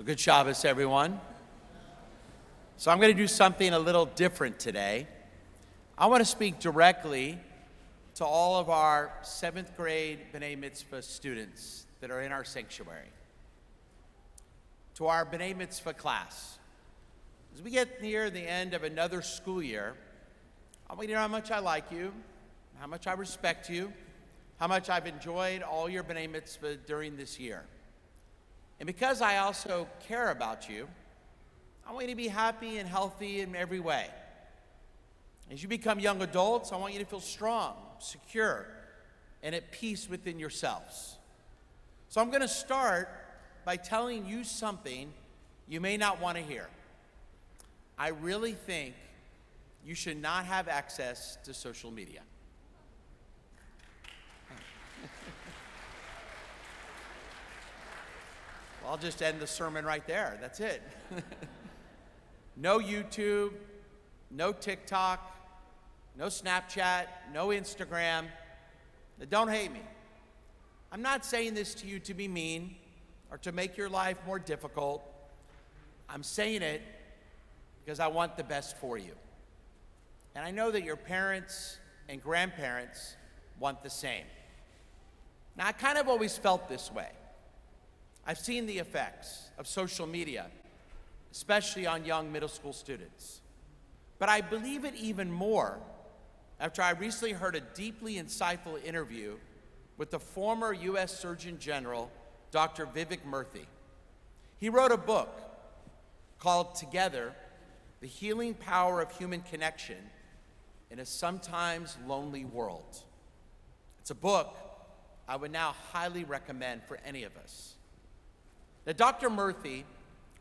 Well, good Shabbos, everyone. So I'm going to do something a little different today. I want to speak directly to all of our 7th grade B'nai Mitzvah students that are in our sanctuary, to our B'nai Mitzvah class. As we get near the end of another school year, I want you to know how much I like you, how much I respect you, how much I've enjoyed all your B'nai Mitzvah during this year. And because I also care about you, I want you to be happy and healthy in every way. As you become young adults, I want you to feel strong, secure, and at peace within yourselves. So I'm going to start by telling you something you may not want to hear. I really think you should not have access to social media. Well, I'll just end the sermon right there. That's it. No YouTube, no TikTok, no Snapchat, no Instagram. Now, don't hate me. I'm not saying this to you to be mean or to make your life more difficult. I'm saying it because I want the best for you. And I know that your parents and grandparents want the same. Now, I kind of always felt this way. I've seen the effects of social media, especially on young middle school students. But I believe it even more after I recently heard a deeply insightful interview with the former U.S. Surgeon General, Dr. Vivek Murthy. He wrote a book called Together, The Healing Power of Human Connection in a Sometimes Lonely World. It's a book I would now highly recommend for any of us. Now, Dr. Murthy,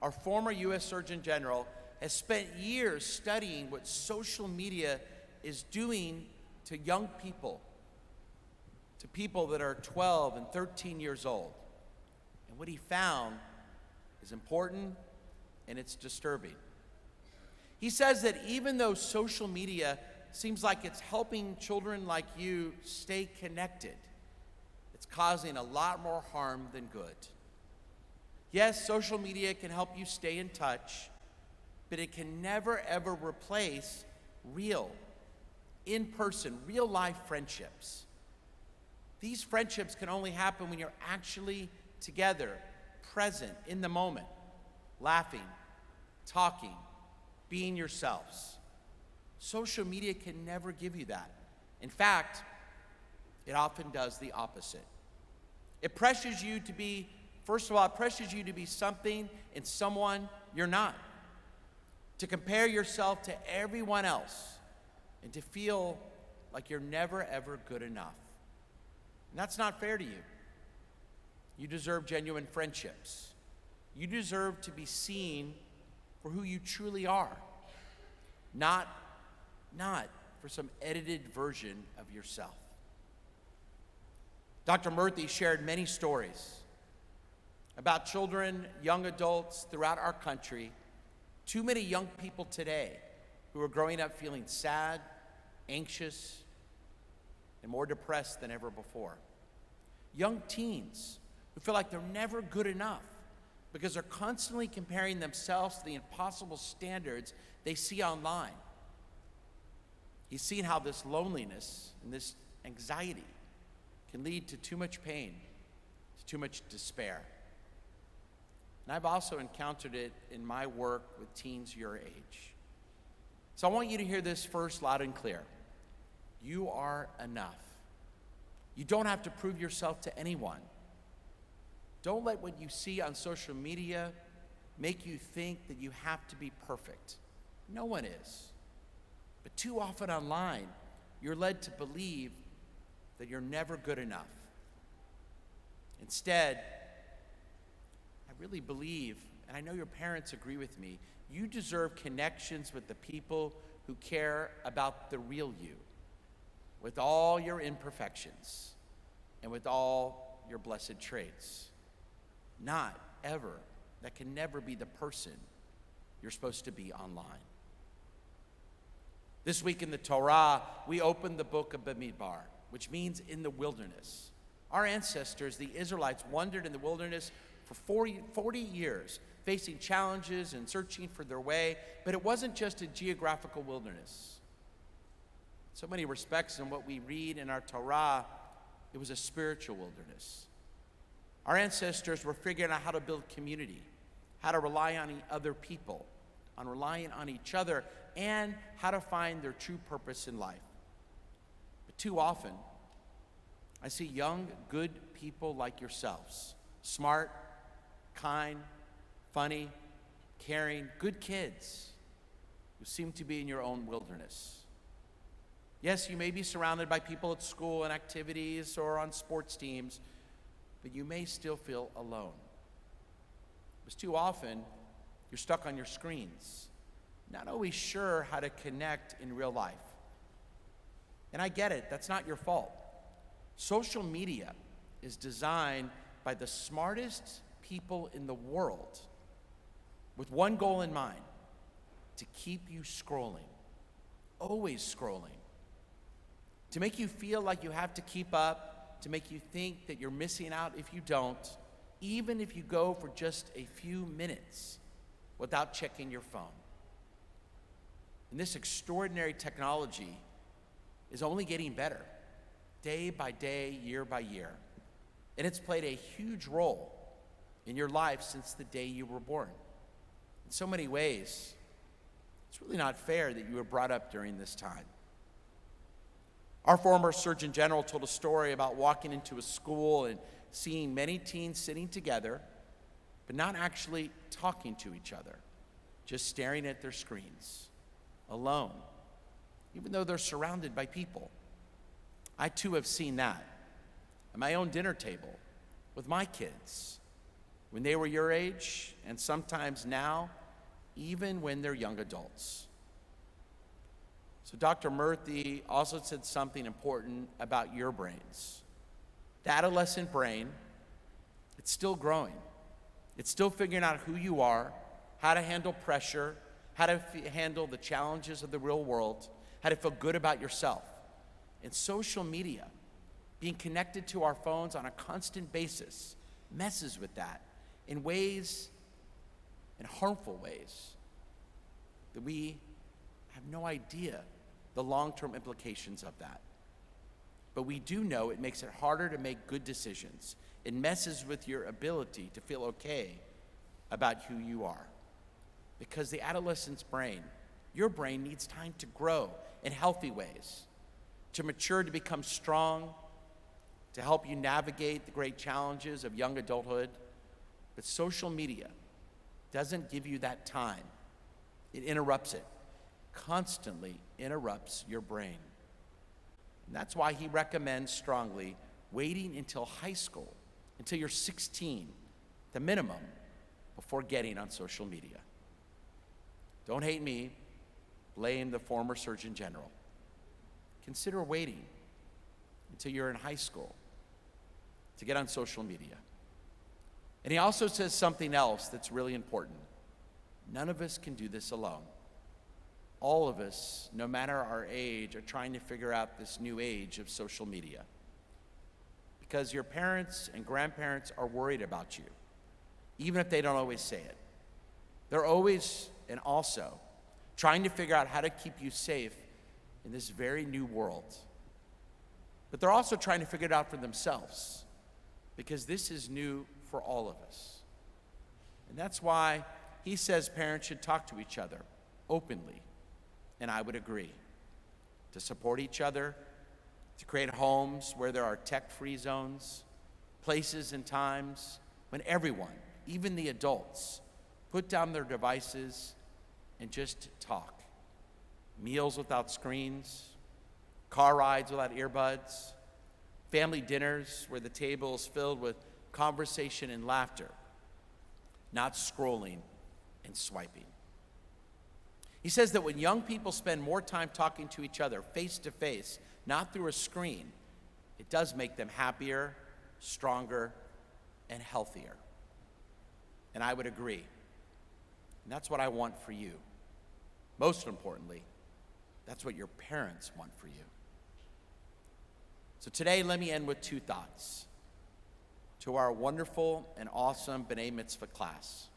our former U.S. Surgeon General, has spent years studying what social media is doing to young people, to people that are 12 and 13 years old. And what he found is important and it's disturbing. He says that even though social media seems like it's helping children like you stay connected, it's causing a lot more harm than good. Yes, social media can help you stay in touch, but it can never, ever replace real, in-person, real-life friendships. These friendships can only happen when you're actually together, present, in the moment, laughing, talking, being yourselves. Social media can never give you that. In fact, it often does the opposite. It pressures you to be First of all, it pressures you to be something and someone you're not, to compare yourself to everyone else, and to feel like you're never, ever good enough. And that's not fair to you. You deserve genuine friendships. You deserve to be seen for who you truly are, not for some edited version of yourself. Dr. Murthy shared many stories about children, young adults throughout our country, too many young people today who are growing up feeling sad, anxious, and more depressed than ever before. Young teens who feel like they're never good enough because they're constantly comparing themselves to the impossible standards they see online. He's seen how this loneliness and this anxiety can lead to too much pain, to too much despair. And I've also encountered it in my work with teens your age. So I want you to hear this first loud and clear. You are enough. You don't have to prove yourself to anyone. Don't let what you see on social media make you think that you have to be perfect. No one is. But too often online, you're led to believe that you're never good enough. Instead, I really believe, and I know your parents agree with me, you deserve connections with the people who care about the real you, with all your imperfections and with all your blessed traits. That can never be the person you're supposed to be online. This week in the Torah, we opened the book of Bamidbar, which means in the wilderness. Our ancestors, the Israelites, wandered in the wilderness for 40 years, facing challenges and searching for their way. But it wasn't just a geographical wilderness. In so many respects, in what we read in our Torah, it was a spiritual wilderness. Our ancestors were figuring out how to build community, how to rely on other people, on relying on each other, and how to find their true purpose in life. But too often, I see young, good people like yourselves, smart, kind, funny, caring, good kids who seem to be in your own wilderness. Yes, you may be surrounded by people at school and activities or on sports teams, but you may still feel alone. Because too often, you're stuck on your screens, not always sure how to connect in real life. And I get it, that's not your fault. Social media is designed by the smartest people in the world with one goal in mind: to keep you scrolling, always scrolling, to make you feel like you have to keep up, to make you think that you're missing out if you don't, even if you go for just a few minutes without checking your phone. And this extraordinary technology is only getting better, day by day, year by year. And it's played a huge role in your life since the day you were born. In so many ways, it's really not fair that you were brought up during this time. Our former Surgeon General told a story about walking into a school and seeing many teens sitting together, but not actually talking to each other, just staring at their screens, alone, even though they're surrounded by people. I too have seen that at my own dinner table with my kids when they were your age, and sometimes now, even when they're young adults. So Dr. Murthy also said something important about your brains. The adolescent brain, it's still growing. It's still figuring out who you are, how to handle pressure, how to handle the challenges of the real world, how to feel good about yourself. And social media, being connected to our phones on a constant basis, messes with that in ways, in harmful ways, that we have no idea the long-term implications of that. But we do know it makes it harder to make good decisions. It messes with your ability to feel okay about who you are. Because the adolescent's brain, your brain, needs time to grow in healthy ways, to mature, to become strong, to help you navigate the great challenges of young adulthood. But social media doesn't give you that time. It interrupts it, constantly interrupts your brain. And that's why he recommends strongly waiting until high school, until you're 16, the minimum, before getting on social media. Don't hate me, blame the former Surgeon General. Consider waiting until you're in high school to get on social media. And he also says something else that's really important. None of us can do this alone. All of us, no matter our age, are trying to figure out this new age of social media. Because your parents and grandparents are worried about you, even if they don't always say it. They're always and also trying to figure out how to keep you safe in this very new world. But they're also trying to figure it out for themselves, because this is new for all of us. And that's why he says parents should talk to each other openly. And I would agree. To support each other, to create homes where there are tech-free zones, places and times when everyone, even the adults, put down their devices and just talk. Meals without screens, car rides without earbuds, family dinners where the table is filled with conversation and laughter, not scrolling and swiping. He says that when young people spend more time talking to each other face to face, not through a screen, it does make them happier, stronger, and healthier. And I would agree. And that's what I want for you. Most importantly, that's what your parents want for you. So today, let me end with two thoughts. to our wonderful and awesome B'nai Mitzvah class.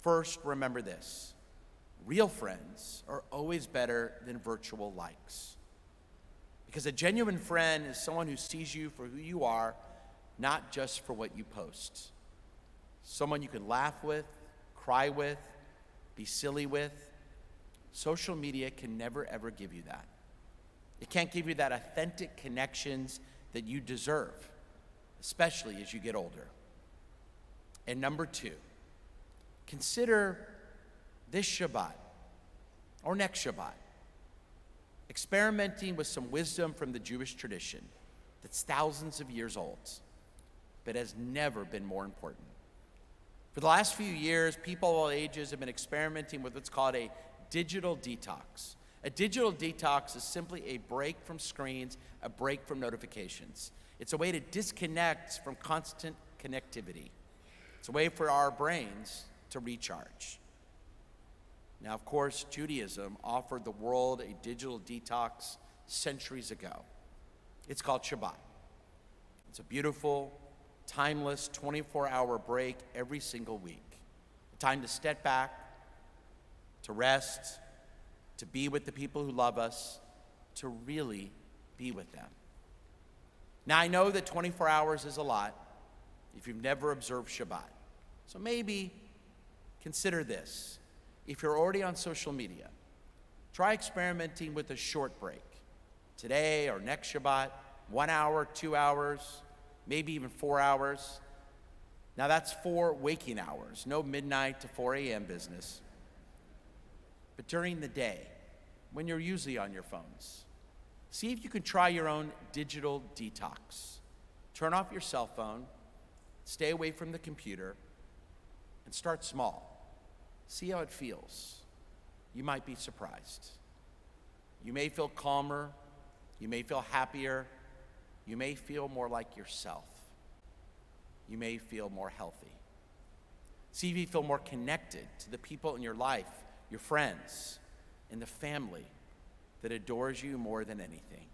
First, remember this. Real friends are always better than virtual likes. Because a genuine friend is someone who sees you for who you are, not just for what you post. Someone you can laugh with, cry with, be silly with. Social media can never, ever give you that. It can't give you that authentic connections that you deserve, especially as you get older. And number two, consider this Shabbat or next Shabbat experimenting with some wisdom from the Jewish tradition that's thousands of years old, but has never been more important. For the last few years, people of all ages have been experimenting with what's called a digital detox. A digital detox is simply a break from screens, a break from notifications. It's a way to disconnect from constant connectivity. It's a way for our brains to recharge. Now, of course, Judaism offered the world a digital detox centuries ago. It's called Shabbat. It's a beautiful, timeless, 24-hour break every single week. A time to step back, to rest, to be with the people who love us, to really be with them. Now, I know that 24 hours is a lot if you've never observed Shabbat. So maybe consider this. If you're already on social media, try experimenting with a short break. Today or next Shabbat, 1 hour, 2 hours, maybe even 4 hours. Now that's 4 waking hours, no midnight to 4 a.m. business. But during the day, when you're usually on your phones, see if you can try your own digital detox. Turn off your cell phone, stay away from the computer, and start small. See how it feels. You might be surprised. You may feel calmer. You may feel happier. You may feel more like yourself. You may feel more healthy. See if you feel more connected to the people in your life, your friends, and the family that adores you more than anything.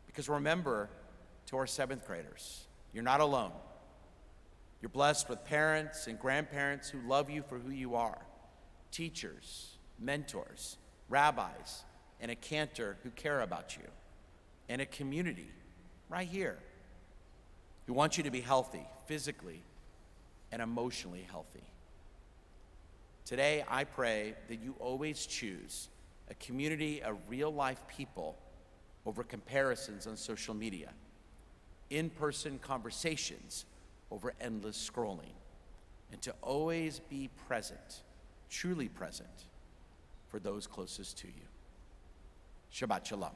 Because remember, to our 7th graders, you're not alone. You're blessed with parents and grandparents who love you for who you are, teachers, mentors, rabbis, and a cantor who care about you, and a community right here who wants you to be healthy, physically and emotionally healthy. Today, I pray that you always choose a community of real-life people over comparisons on social media, in-person conversations over endless scrolling, and to always be present, truly present, for those closest to you. Shabbat Shalom.